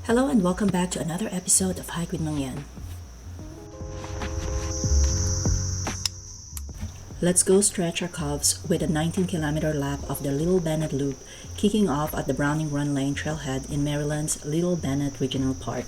Hello and welcome back to another episode of Hike with Mang Yan. Let's go stretch our calves with a 19-kilometer lap of the Little Bennett Loop, kicking off at the Browning Run Lane Trailhead in Maryland's Little Bennett Regional Park.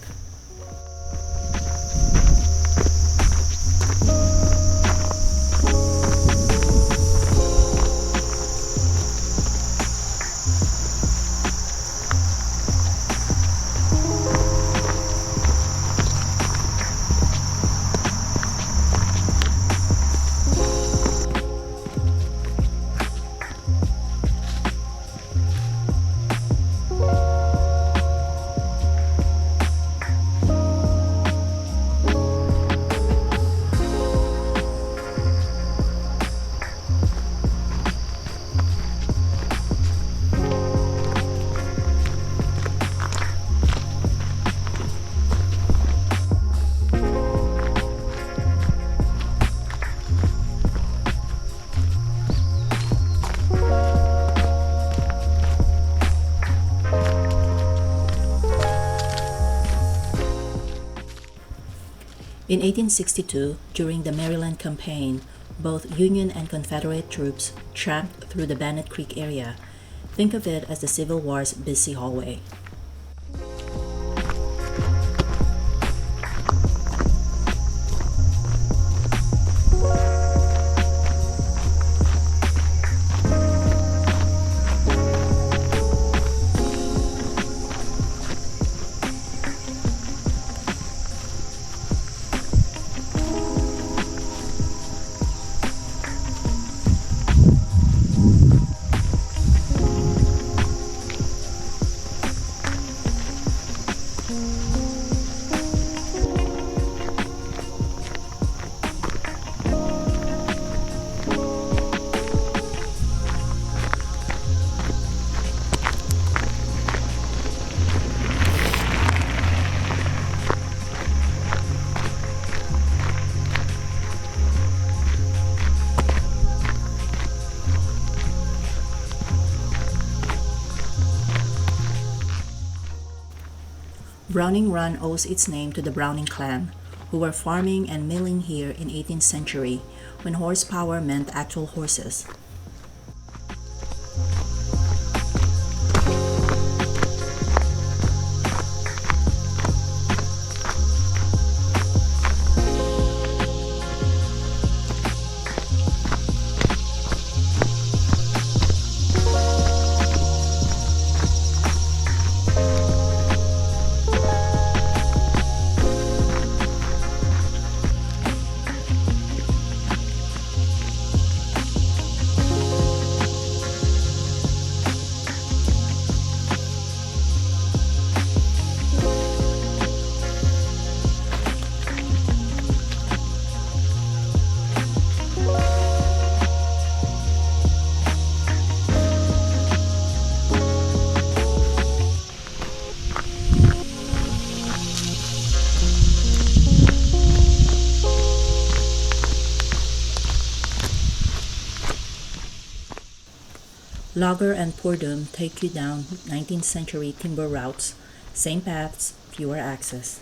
In 1862, during the Maryland Campaign, both Union and Confederate troops tramped through the Bennett Creek area. Think of it as the Civil War's busy hallway. Browning Run owes its name to the Browning clan, who were farming and milling here in 18th century when horsepower meant actual horses. Logger and Purdum take you down 19th century timber routes, same paths, fewer access.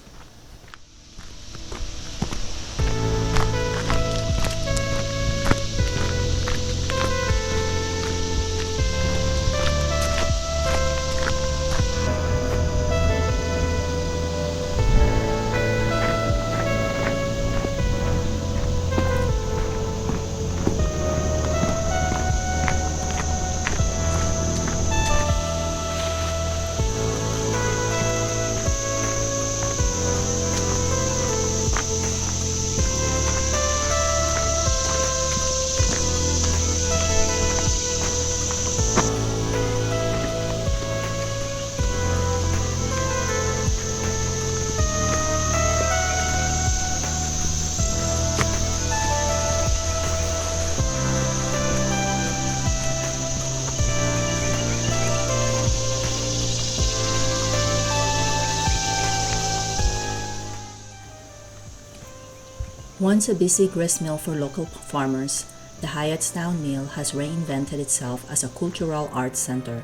Once a busy gristmill for local farmers, the Hyattstown Mill has reinvented itself as a cultural arts center.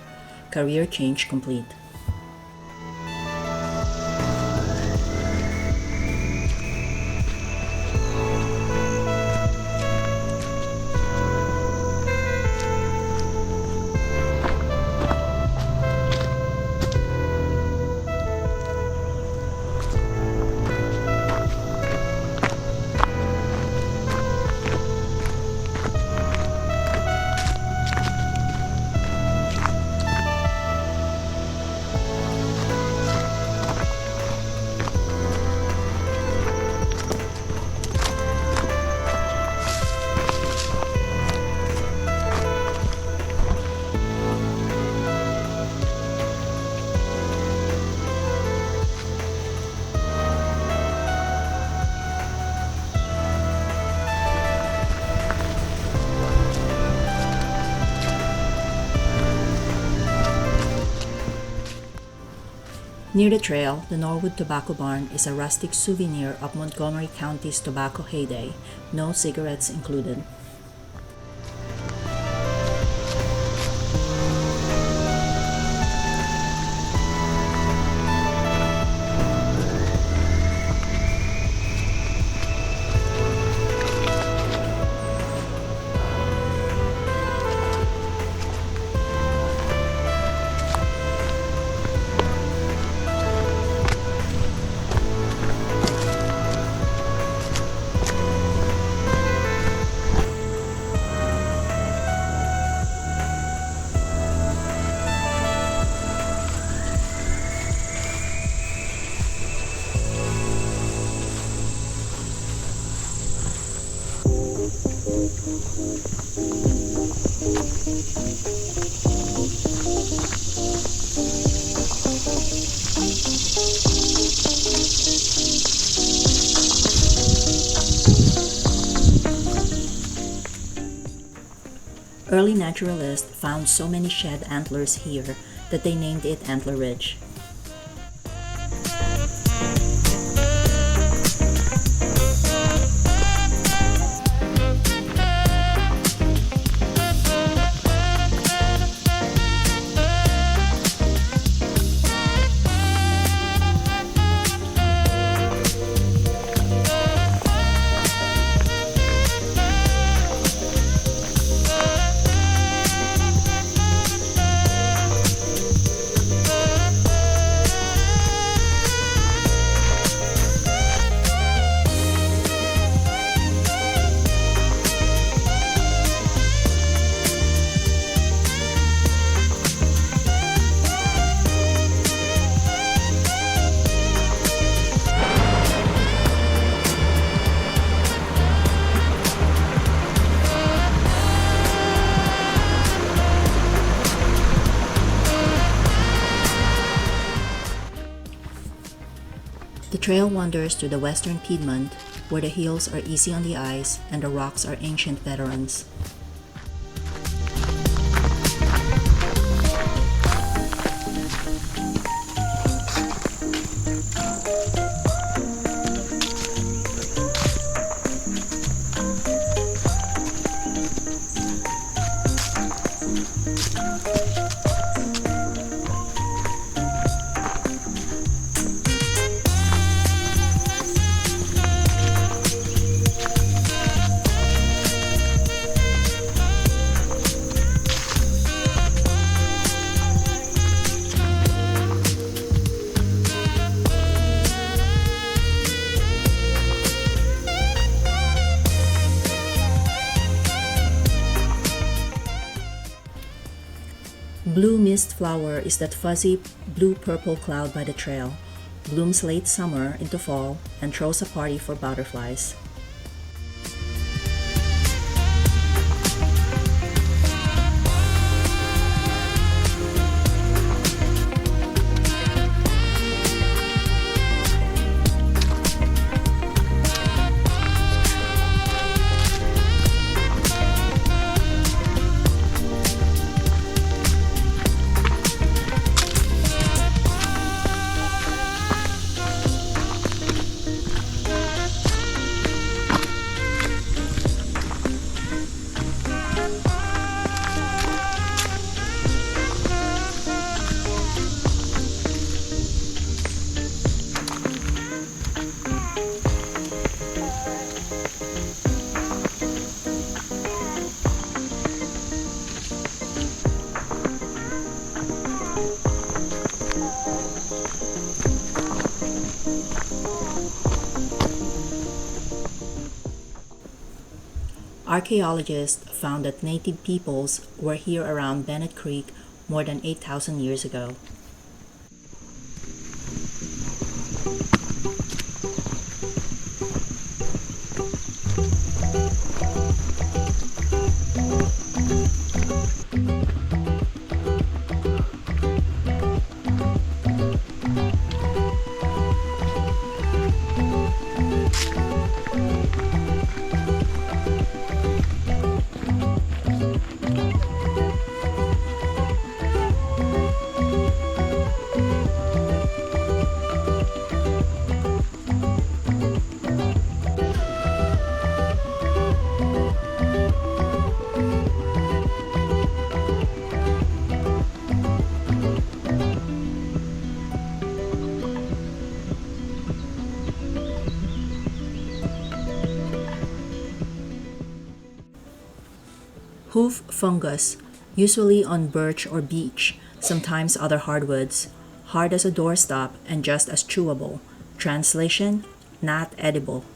Career change complete. Near the trail, the Norwood Tobacco Barn is a rustic souvenir of Montgomery County's tobacco heyday, no cigarettes included. Early naturalists found so many shed antlers here that they named it Antler Ridge. The trail wanders through the Western Piedmont, where the hills are easy on the eyes and the rocks are ancient veterans. Blue Mistflower is that fuzzy blue-purple cloud by the trail, blooms late summer into fall, and throws a party for butterflies. Archaeologists found that native peoples were here around Bennett Creek more than 8,000 years ago. Hoof fungus, usually on birch or beech, sometimes other hardwoods, hard as a doorstop and just as chewable. Translation, not edible.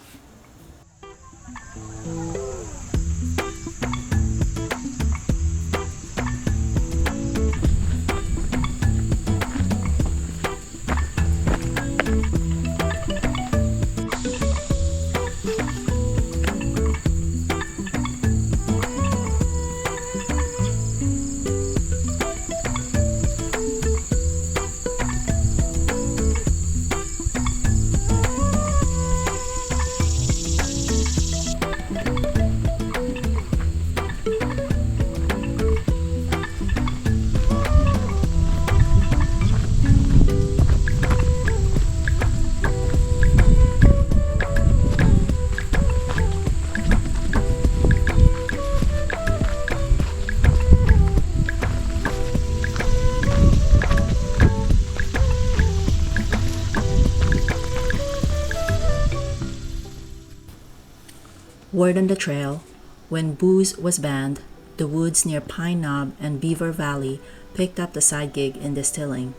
Word on the trail, when booze was banned, the woods near Pine Knob and Beaver Valley picked up the side gig in distilling.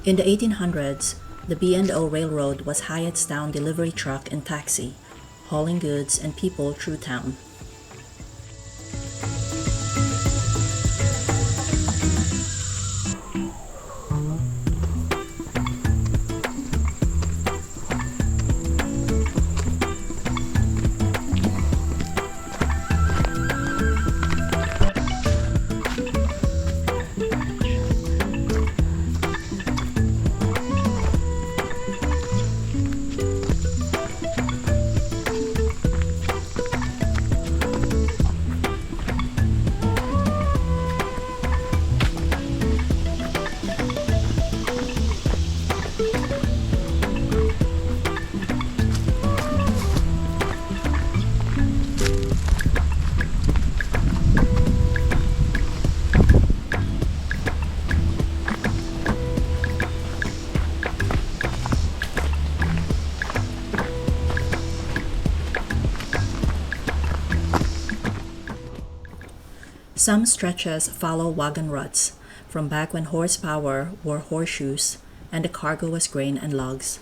In the 1800s, the B&O Railroad was Hyattstown delivery truck and taxi, hauling goods and people through town. Some stretches follow wagon ruts, from back when horsepower wore horseshoes and the cargo was grain and logs.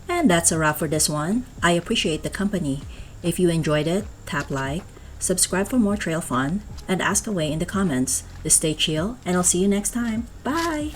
And that's a wrap for this one. I appreciate the company. If you enjoyed it, tap like, subscribe for more trail fun, and ask away in the comments. Stay chill, and I'll see you next time. Bye!